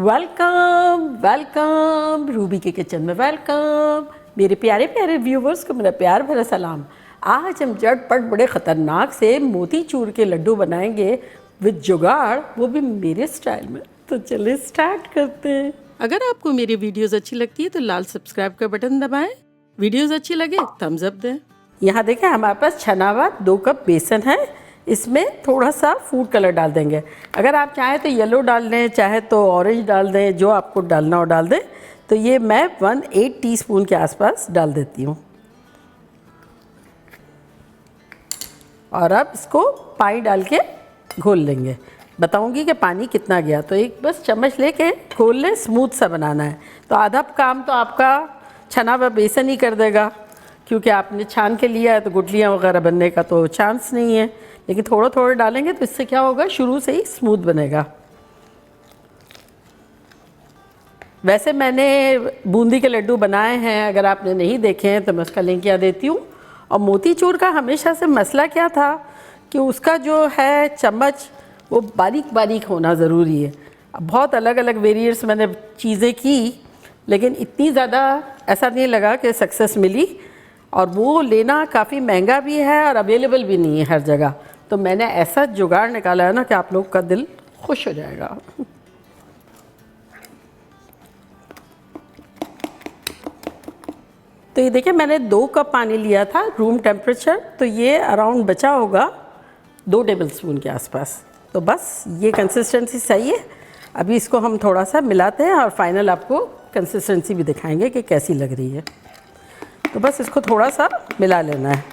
Welcome welcome Ruby के kitchen में welcome. मेरे प्यारे प्यारे व्यूवर्स को मेरा प्यार भरा सलाम। आज हम झटपट बड़े ख़तरनाक से मोतीचूर के लड्डू बनाएंगे विद जुगाड़, वो भी मेरे स्टाइल में। तो चलिए स्टार्ट करते हैं। अगर आपको मेरी वीडियोस अच्छी लगती है तो लाल सब्सक्राइब का बटन दबाएं। वीडियोस अच्छी लगे थम्स अप दें। यहाँ देखें हमारे पास छना हुआ 2 कप बेसन है। इसमें थोड़ा सा फूड कलर डाल देंगे। अगर आप चाहें तो येलो डाल दें, चाहे तो ऑरेंज डाल दें, जो आपको डालना हो डाल दें। तो ये मैं 1/8 टीस्पून के आसपास डाल देती हूँ। और अब इसको पानी डाल के घोल लेंगे। बताऊंगी कि पानी कितना गया, तो एक बस चम्मच लेके घोल लें। स्मूथ सा बनाना है तो आधा काम तो आपका छना हुआ बेसन ही कर देगा, क्योंकि आपने छान के लिया है तो गुठलियाँ वगैरह बनने का तो चांस नहीं है। लेकिन थोड़ा थोड़ा डालेंगे तो इससे क्या होगा, शुरू से ही स्मूथ बनेगा। वैसे मैंने बूंदी के लड्डू बनाए हैं, अगर आपने नहीं देखे हैं तो मैं उसका लिंक यहाँ देती हूँ। और मोतीचूर का हमेशा से मसला क्या था कि उसका जो है चम्मच वो बारीक बारीक होना ज़रूरी है। अब बहुत अलग अलग वेरिएंट्स मैंने चीज़ें की, लेकिन इतनी ज़्यादा ऐसा नहीं लगा कि सक्सेस मिली। और वो लेना काफ़ी महंगा भी है और अवेलेबल भी नहीं है हर जगह। तो मैंने ऐसा जुगाड़ निकाला है ना कि आप लोग का दिल खुश हो जाएगा। तो ये देखिए मैंने 2 कप पानी लिया था रूम टेम्परेचर, तो ये अराउंड बचा होगा 2 टेबलस्पून के आसपास। तो बस ये कंसिस्टेंसी सही है। अभी इसको हम थोड़ा सा मिलाते हैं और फाइनल आपको कंसिस्टेंसी भी दिखाएंगे कि कैसी लग रही है। तो बस इसको थोड़ा सा मिला लेना है।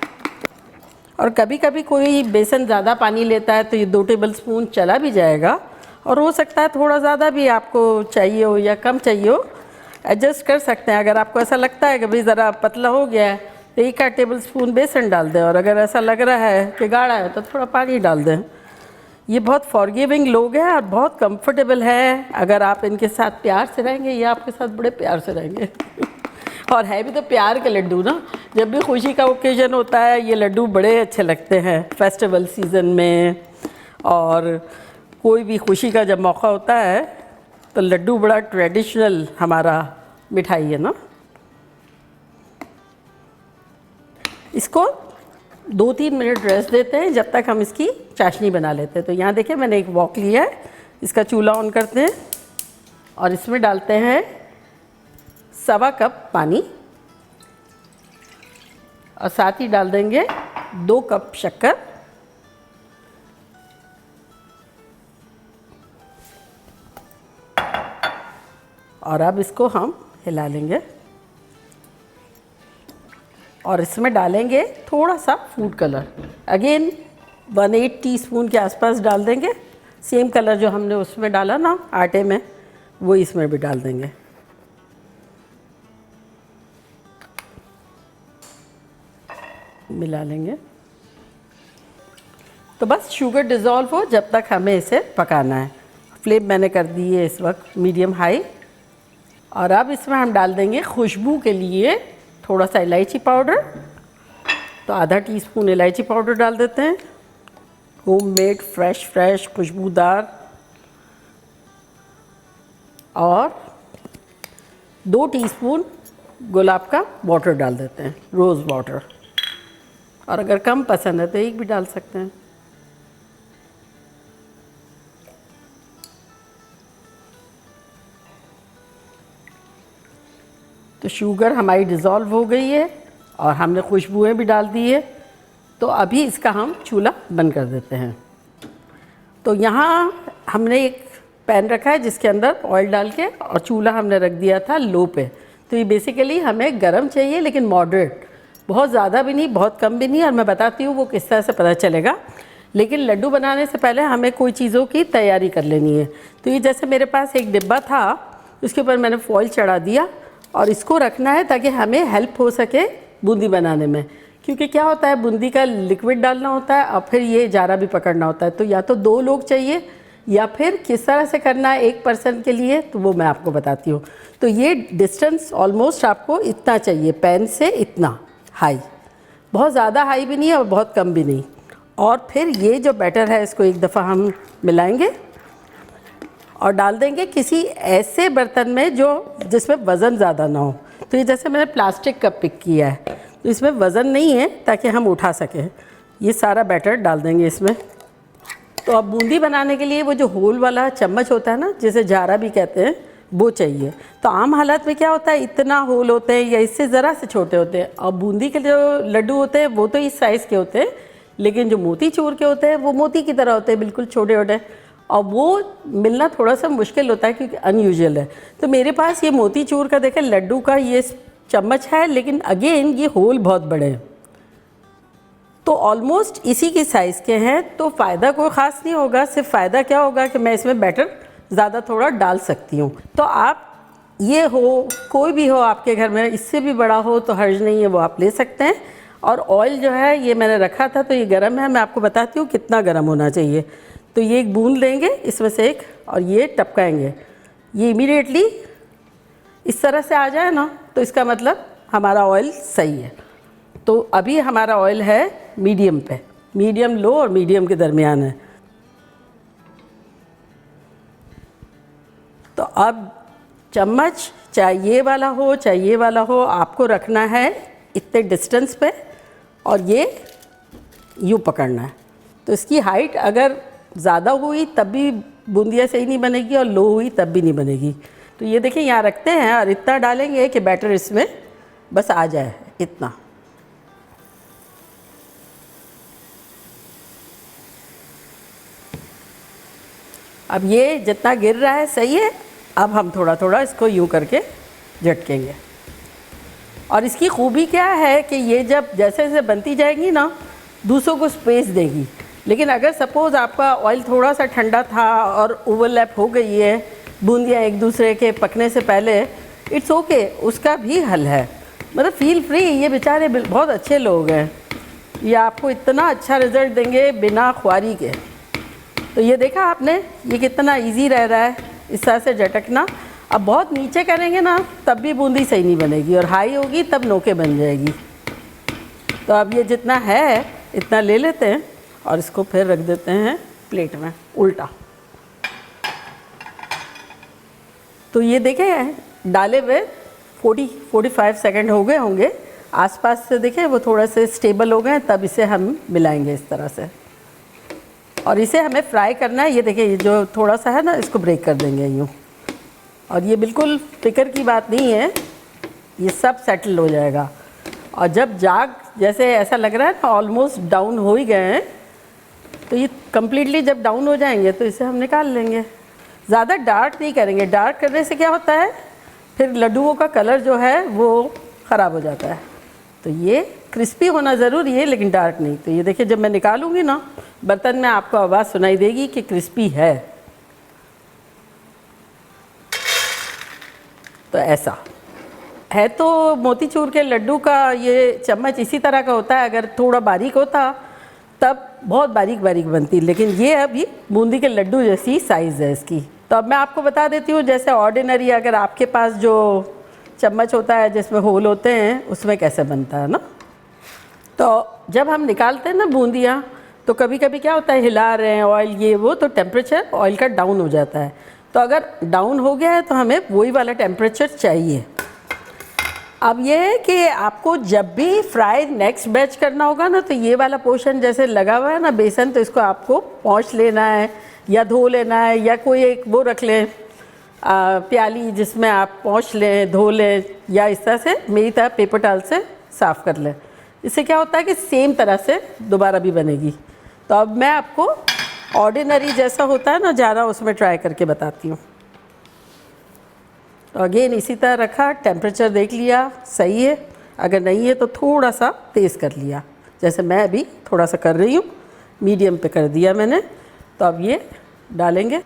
और कभी कभी कोई बेसन ज़्यादा पानी लेता है तो ये 2 टेबलस्पून चला भी जाएगा, और हो सकता है थोड़ा ज़्यादा भी आपको चाहिए हो या कम चाहिए हो, एडजस्ट कर सकते हैं। अगर आपको ऐसा लगता है कि भाई ज़रा पतला हो गया है तो 1 टेबलस्पून बेसन डाल दें, और अगर ऐसा लग रहा है कि गाढ़ा है तो थोड़ा पानी डाल दें। ये बहुत फॉरगिविंग लोग हैं और बहुत कंफर्टेबल है। अगर आप इनके साथ प्यार से रहेंगे, ये आपके साथ बड़े प्यार से रहेंगे। और है भी तो प्यार के लड्डू ना। जब भी खुशी का ओकेजन होता है ये लड्डू बड़े अच्छे लगते हैं, फेस्टिवल सीज़न में। और कोई भी खुशी का जब मौका होता है तो लड्डू बड़ा ट्रेडिशनल हमारा मिठाई है ना। इसको 2-3 मिनट रेस्ट देते हैं जब तक हम इसकी चाशनी बना लेते हैं। तो यहाँ देखिए मैंने एक वॉक लिया है, इसका चूल्हा ऑन करते हैं और इसमें डालते हैं 1/4 कप पानी, और साथ ही डाल देंगे 2 कप शक्कर। और अब इसको हम हिला लेंगे और इसमें डालेंगे थोड़ा सा फूड कलर। अगेन 1/8 टीस्पून के आसपास डाल देंगे। सेम कलर जो हमने उसमें डाला ना आटे में, वो इसमें भी डाल देंगे। मिला लेंगे। तो बस शुगर डिज़ोल्व हो जब तक हमें इसे पकाना है। फ्लेम मैंने कर दी है इस वक्त मीडियम हाई। और अब इसमें हम डाल देंगे खुशबू के लिए थोड़ा सा इलायची पाउडर। तो आधा टीस्पून इलायची पाउडर डाल देते हैं, होममेड फ्रेश खुशबूदार। और 2 टीस्पून गुलाब का वाटर डाल देते हैं, रोज़ वाटर। और अगर कम पसंद है तो 1 भी डाल सकते हैं। तो शुगर हमारी डिज़ोल्व हो गई है और हमने खुशबुएं भी डाल दी है। तो अभी इसका हम चूल्हा बंद कर देते हैं। तो यहाँ हमने एक पैन रखा है जिसके अंदर ऑयल डाल के, और चूल्हा हमने रख दिया था लो पे। तो ये बेसिकली हमें गरम चाहिए, लेकिन मॉडरेट, बहुत ज़्यादा भी नहीं बहुत कम भी नहीं। और मैं बताती हूँ वो किस तरह से पता चलेगा। लेकिन लड्डू बनाने से पहले हमें कोई चीज़ों की तैयारी कर लेनी है। तो ये जैसे मेरे पास एक डिब्बा था, उसके ऊपर मैंने फॉइल चढ़ा दिया और इसको रखना है ताकि हमें हेल्प हो सके बूंदी बनाने में। क्योंकि क्या होता है, बूंदी का लिक्विड डालना होता है और फिर ये जारा भी पकड़ना होता है। तो या तो 2 लोग चाहिए, या फिर किस तरह से करना है 1 पर्सन के लिए, तो वो मैं आपको बताती हूँ। तो ये डिस्टेंस ऑलमोस्ट आपको इतना चाहिए, पैन से इतना हाई, बहुत ज़्यादा हाई भी नहीं है और बहुत कम भी नहीं। और फिर ये जो बैटर है इसको एक दफ़ा हम मिलाएंगे और डाल देंगे किसी ऐसे बर्तन में जो जिसमें वज़न ज़्यादा ना हो। तो ये जैसे मैंने प्लास्टिक का पिक किया है, तो इसमें वज़न नहीं है ताकि हम उठा सकें। ये सारा बैटर डाल देंगे इसमें। तो अब बूंदी बनाने के लिए वो जो होल वाला चम्मच होता है ना, जिसे झारा भी कहते हैं, वो चाहिए। तो आम हालत में क्या होता है, इतना होल होते हैं या इससे ज़रा से छोटे होते हैं। और बूंदी के जो लड्डू होते हैं वो तो इस साइज़ के होते हैं, लेकिन जो मोतीचूर के होते हैं वो मोती की तरह होते हैं, बिल्कुल छोटे छोटे, और वो मिलना थोड़ा सा मुश्किल होता है क्योंकि अनयूजुअल है। तो मेरे पास ये मोतीचूर का देखें लड्डू का ये चम्मच है, लेकिन अगेन ये होल बहुत बड़े हैं, तो ऑलमोस्ट इसी के साइज़ के हैं। तो फ़ायदा कोई ख़ास नहीं होगा, सिर्फ फ़ायदा क्या होगा कि मैं इसमें बैटर ज़्यादा थोड़ा डाल सकती हूँ। तो आप ये हो, कोई भी हो आपके घर में, इससे भी बड़ा हो तो हर्ज नहीं है, वो आप ले सकते हैं। और ऑयल जो है ये मैंने रखा था तो ये गर्म है, मैं आपको बताती हूँ कितना गर्म होना चाहिए। तो ये एक बूंद लेंगे इसमें से एक, और ये टपकाएंगे। ये इमीडिएटली इस तरह से आ जाए ना, तो इसका मतलब हमारा ऑयल सही है। तो अभी हमारा ऑयल है मीडियम पे, मीडियम लो और मीडियम के दरमियान है। तो अब चम्मच चाहे ये वाला हो चाहे ये वाला हो, आपको रखना है इतने डिस्टेंस पे और ये यूँ पकड़ना है। तो इसकी हाइट अगर ज़्यादा हुई तब भी बूंदिया सही नहीं बनेगी और लो हुई तब भी नहीं बनेगी। तो ये देखिए यहाँ रखते हैं और इतना डालेंगे कि बैटर इसमें बस आ जाए, इतना। अब ये जितना गिर रहा है सही है। अब हम थोड़ा थोड़ा इसको यूँ करके झटकेंगे। और इसकी खूबी क्या है कि ये जब जैसे जैसे बनती जाएगी ना, दूसरों को स्पेस देगी। लेकिन अगर सपोज़ आपका ऑयल थोड़ा सा ठंडा था और ओवरलैप हो गई है बूंदियाँ एक दूसरे के पकने से पहले, इट्स ओके, उसका भी हल है। मतलब फील फ्री, ये बेचारे बहुत अच्छे लोग हैं, ये आपको इतना अच्छा रिज़ल्ट देंगे बिना ख्वारी के। तो ये देखा आपने, ये कितना इजी रह रहा है इस तरह से झटकना। अब बहुत नीचे करेंगे ना तब भी बूंदी सही नहीं बनेगी, और हाई होगी तब नोके बन जाएगी। तो अब ये जितना है इतना ले लेते हैं और इसको फिर रख देते हैं प्लेट में उल्टा। तो ये देखें डाले हुए 40-45 सेकंड हो गए होंगे आसपास से। देखें वो थोड़ा से स्टेबल हो गए, तब इसे हम मिलाएंगे इस तरह से। और इसे हमें फ्राई करना है। ये देखिए ये जो थोड़ा सा है ना, इसको ब्रेक कर देंगे यूँ। और ये बिल्कुल फिक्र की बात नहीं है, ये सब सेटल हो जाएगा। और जब जाग जैसे ऐसा लग रहा है ना ऑलमोस्ट डाउन हो ही गए हैं, तो ये कम्प्लीटली जब डाउन हो जाएंगे तो इसे हम निकाल लेंगे। ज़्यादा डार्क नहीं करेंगे, डार्क करने से क्या होता है फिर लड्डुओं का कलर जो है वो ख़राब हो जाता है। तो ये क्रिस्पी होना ज़रूरी है लेकिन डार्क नहीं। तो ये देखिए जब मैं निकालूंगी ना बर्तन में आपको आवाज़ सुनाई देगी कि क्रिस्पी है। तो ऐसा है। तो मोतीचूर के लड्डू का ये चम्मच इसी तरह का होता है। अगर थोड़ा बारीक होता तब बहुत बारीक बारीक बनती, लेकिन ये अभी बूंदी के लड्डू जैसी साइज़ है इसकी। तो अब मैं आपको बता देती हूँ जैसे ऑर्डिनरी अगर आपके पास जो चम्मच होता है जिसमें होल होते हैं उसमें कैसे बनता है ना। तो जब हम निकालते हैं ना बूंदियाँ, तो कभी कभी क्या होता है हिला रहे हैं ऑयल ये वो, तो टेम्परेचर ऑयल का डाउन हो जाता है। तो अगर डाउन हो गया है तो हमें वही वाला टेम्परेचर चाहिए। अब ये है कि आपको जब भी फ्राई नेक्स्ट बैच करना होगा ना, तो ये वाला पोर्शन जैसे लगा हुआ है ना बेसन, तो इसको आपको पहुँच लेना है या धो लेना है, या कोई एक वो रख लें प्याली जिसमें आप पहुँच लें, धो लें, या इस तरह से मेरी तरह पेपर टॉवल से साफ़ कर लें। इससे क्या होता है कि सेम तरह से दोबारा भी बनेगी। तो अब मैं आपको ऑर्डिनरी जैसा होता है ना ज़्यादा, उसमें ट्राई करके बताती हूँ। तो अगेन इसी तरह रखा, टेम्परेचर देख लिया सही है, अगर नहीं है तो थोड़ा सा तेज़ कर लिया, जैसे मैं अभी थोड़ा सा कर रही हूँ, मीडियम पे कर दिया मैंने। तो अब ये डालेंगे।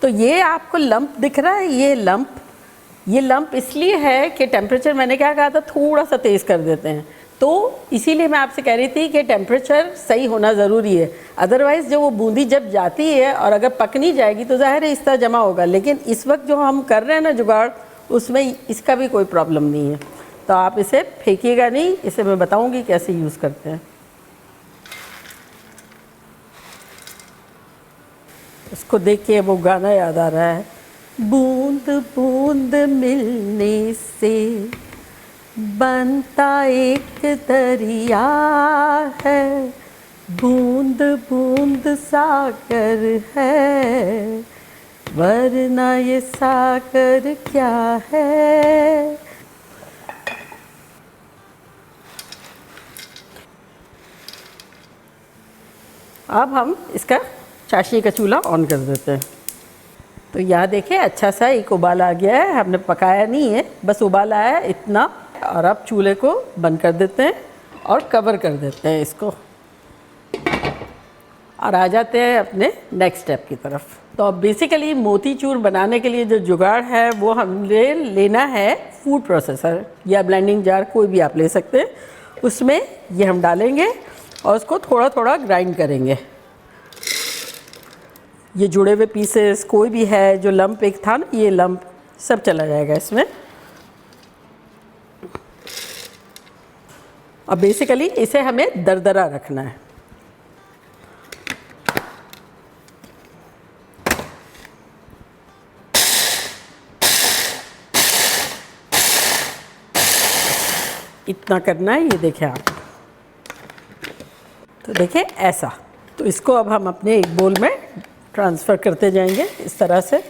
तो ये आपको लंप दिख रहा है, ये लंप इसलिए है कि टेम्परेचर मैंने क्या कहा था थोड़ा सा तेज़ कर देते हैं तो इसीलिए मैं आपसे कह रही थी कि टेम्परेचर सही होना ज़रूरी है, अदरवाइज़ जो वो बूंदी जब जाती है और अगर पक नहीं जाएगी तो ज़ाहिर है इस तरह जमा होगा। लेकिन इस वक्त जो हम कर रहे हैं ना जुगाड़, उसमें इसका भी कोई प्रॉब्लम नहीं है। तो आप इसे फेंकिएगा नहीं, इसे मैं बताऊंगी कैसे यूज़ करते हैं। इसको देख के वो गाना याद आ रहा है, बूंद बूंद मिलने से बनता एक दरिया है, बूंद बूंद सागर है, वरना ये सागर क्या है। अब हम इसका चाशनी का चूल्हा ऑन कर देते हैं। तो यहाँ देखिए अच्छा सा एक उबाल आ गया है, हमने पकाया नहीं है, बस उबाल आया है इतना। और अब चूल्हे को बंद कर देते हैं और कवर कर देते हैं इसको, और आ जाते हैं अपने नेक्स्ट स्टेप की तरफ। तो अब बेसिकली मोतीचूर बनाने के लिए जो जुगाड़ है वो हमने लेना है फूड प्रोसेसर या ब्लेंडिंग जार, कोई भी आप ले सकते हैं। उसमें ये हम डालेंगे और उसको थोड़ा थोड़ा ग्राइंड करेंगे। ये जुड़े हुए पीसेस कोई भी है, जो लंप एक था ना, ये लंप सब चला जाएगा इसमें। और बेसिकली इसे हमें दरदरा रखना है। इतना करना है, ये देखें आप। तो देखिए ऐसा। तो इसको अब हम अपने एक बोल में ट्रांसफ़र करते जाएंगे इस तरह से,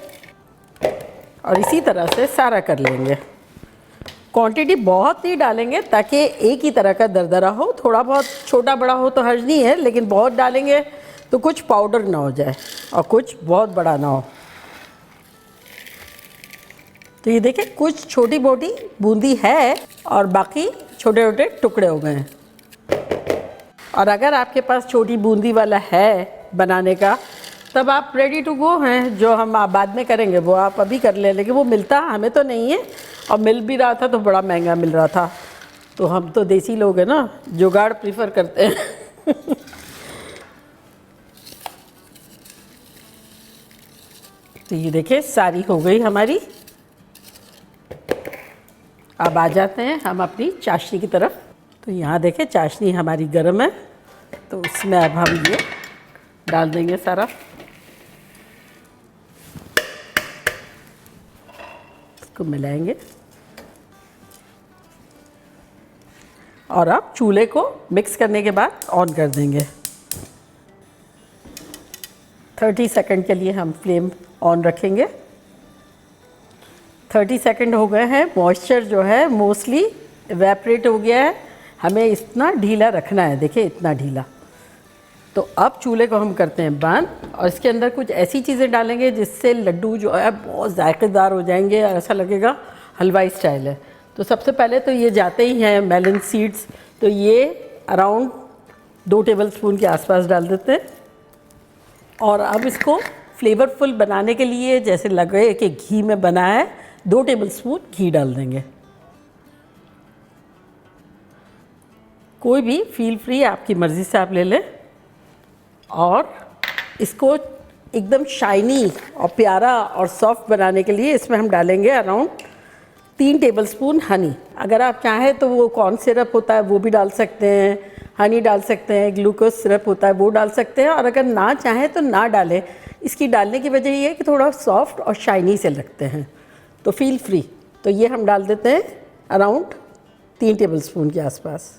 और इसी तरह से सारा कर लेंगे। क्वांटिटी बहुत नहीं डालेंगे ताकि एक ही तरह का दरदरा हो, थोड़ा बहुत छोटा बड़ा हो तो हर्ज नहीं है, लेकिन बहुत डालेंगे तो कुछ पाउडर ना हो जाए और कुछ बहुत बड़ा ना हो। तो ये देखिए कुछ छोटी मोटी बूंदी है और बाकी छोटे छोटे टुकड़े हो गए हैं। और अगर आपके पास छोटी बूंदी वाला है बनाने का, तब आप रेडी टू गो हैं। जो हम बाद में करेंगे वो आप अभी कर लें, लेकिन वो मिलता हमें तो नहीं है, और मिल भी रहा था तो बड़ा महंगा मिल रहा था। तो हम तो देसी लोग हैं ना, जुगाड़ प्रीफर करते हैं। तो ये देखिए सारी हो गई हमारी। अब आ जाते हैं हम अपनी चाशनी की तरफ। तो यहाँ देखें चाशनी हमारी गर्म है, तो उसमें अब हम ये डाल देंगे सारा। इसको मिलाएंगे और अब चूल्हे को मिक्स करने के बाद ऑन कर देंगे। 30 सेकंड के लिए हम फ्लेम ऑन रखेंगे। 30 सेकंड हो गए हैं। मॉइस्चर जो है मोस्टली इवेपरेट हो गया है। हमें इतना ढीला रखना है, देखिए इतना ढीला। तो अब चूल्हे को हम करते हैं बंद, और इसके अंदर कुछ ऐसी चीज़ें डालेंगे जिससे लड्डू जो है बहुत जायकेदार हो जाएंगे, ऐसा लगेगा हलवाई स्टाइल है। तो सबसे पहले तो ये जाते ही हैं मेलन सीड्स, तो ये अराउंड 2 टेबलस्पून के आसपास डाल देते हैं। और अब इसको फ्लेवरफुल बनाने के लिए, जैसे लगे कि घी में बना है, 2 टेबलस्पून घी डाल देंगे। कोई भी फील फ्री, आपकी मर्ज़ी से आप ले लें। और इसको एकदम शाइनी और प्यारा और सॉफ्ट बनाने के लिए इसमें हम डालेंगे अराउंड 3 टेबलस्पून हनी। अगर आप चाहें तो वो कॉर्न सिरप होता है वो भी डाल सकते हैं, हनी डाल सकते हैं, ग्लूकोज सिरप होता है वो डाल सकते हैं, और अगर ना चाहें तो ना डालें। इसकी डालने की वजह ये है कि थोड़ा सॉफ्ट और शाइनी से लगते हैं, तो फील फ्री। तो ये हम डाल देते हैं अराउंड 3 टेबलस्पून के आसपास।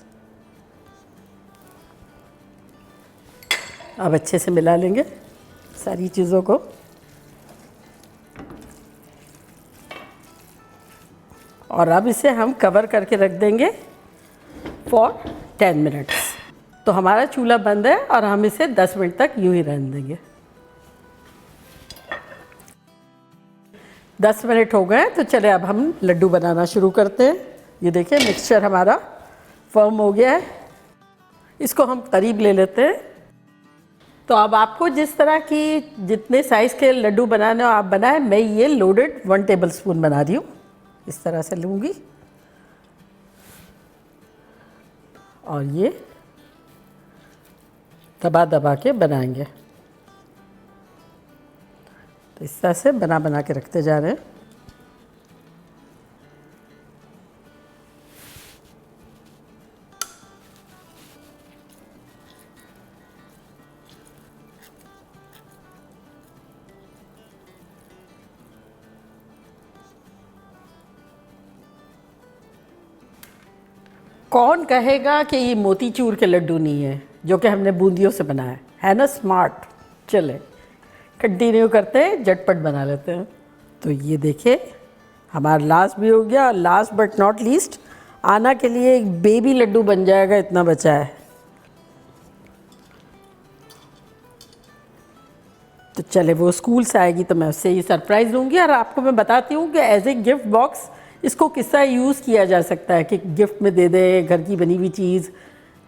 अब अच्छे से मिला लेंगे सारी चीज़ों को। और अब इसे हम कवर करके रख देंगे फॉर 10 मिनट्स। तो हमारा चूल्हा बंद है और हम इसे 10 मिनट तक यूं ही रहने देंगे। 10 मिनट हो गए, तो चले अब हम लड्डू बनाना शुरू करते हैं। ये देखिए मिक्सचर हमारा फर्म हो गया है। इसको हम करीब ले लेते हैं। तो अब आपको जिस तरह की जितने साइज़ के लड्डू बनाने हो आप बनाएं। मैं ये लोडेड 1 टेबलस्पून बना रही हूँ, इस तरह से लूँगी। और ये दबा दबा के बनाएंगे। तो इस तरह से बना बना के रखते जा रहे हैं। कौन कहेगा कि ये मोतीचूर के लड्डू नहीं है, जो कि हमने बूंदियों से बनाया है ना। स्मार्ट। चले कंटिन्यू करते हैं, झटपट बना लेते हैं। तो ये देखिए हमारा लास्ट भी हो गया। लास्ट बट नॉट लीस्ट, आना के लिए एक बेबी लड्डू बन जाएगा, इतना बचा है। तो चले, वो स्कूल से आएगी तो मैं उससे ये सरप्राइज़ दूंगी। और आपको मैं बताती हूँ कि एज ए गिफ्ट बॉक्स इसको किस तरह यूज़ किया जा सकता है, कि गिफ्ट में दे दे घर की बनी हुई चीज़।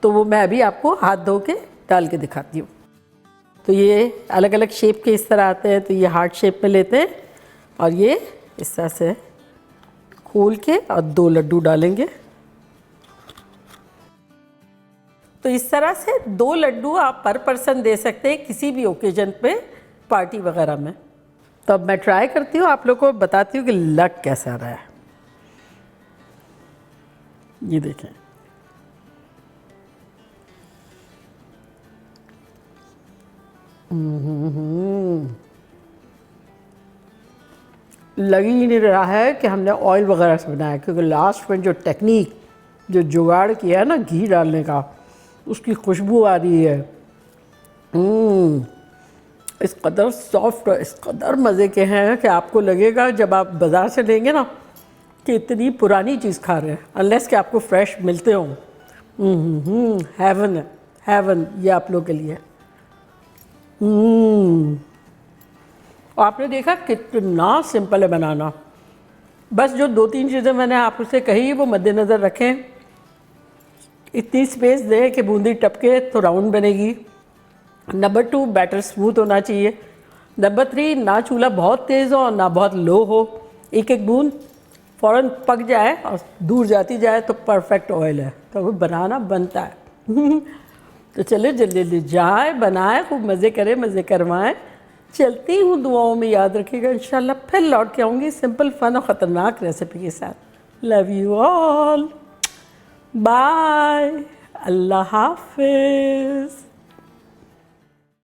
तो वो मैं अभी आपको हाथ धो के डाल के दिखाती हूँ। तो ये अलग अलग शेप के इस तरह आते हैं। तो ये हार्ट शेप में लेते हैं और ये इस तरह से खोल के और 2 लड्डू डालेंगे। तो इस तरह से 2 लड्डू आप पर पर्सन दे सकते हैं किसी भी ओकेजन पे, पार्टी वगैरह में। तो अब मैं ट्राई करती हूँ, आप लोगों को बताती हूँ कि लग कैसा रहा है। ये देखें, लग ही नहीं रहा है कि हमने ऑयल वगैरह से बनाया, क्योंकि लास्ट में जो टेक्निक, जो जुगाड़ किया है ना घी डालने का, उसकी खुशबू आ रही है। इस कदर सॉफ्ट और इस कदर मज़े के हैं कि आपको लगेगा जब आप बाज़ार से लेंगे ना कि इतनी पुरानी चीज़ खा रहे हैं, अनलेस कि आपको फ्रेश मिलते हों। हेवन है, हेवन। ये आप लोग के लिए। और आपने देखा कितना सिंपल है बनाना। बस जो 2-3 चीज़ें मैंने आपसे कही वो मद्देनज़र रखें। इतनी स्पेस दें कि बूंदी टपके तो राउंड बनेगी। नंबर 2, बैटर स्मूथ होना चाहिए। नंबर 3, ना चूल्हा बहुत तेज़ हो और ना बहुत लो हो। एक एक बूंद फ़ौरन पक जाए और दूर जाती जाए तो परफेक्ट ऑयल है। तो वो बनाना बनता है। तो चलिए जल्दी जल्दी जाए, बनाए, खूब मज़े करें, मज़े करवाएं। चलती हूँ, दुआओं में याद रखिएगा। इंशाल्लाह फिर लौट के आऊँगी सिंपल, फन और ख़तरनाक रेसिपी के साथ। लव यू ऑल, बाय, अल्लाह हाफिज़।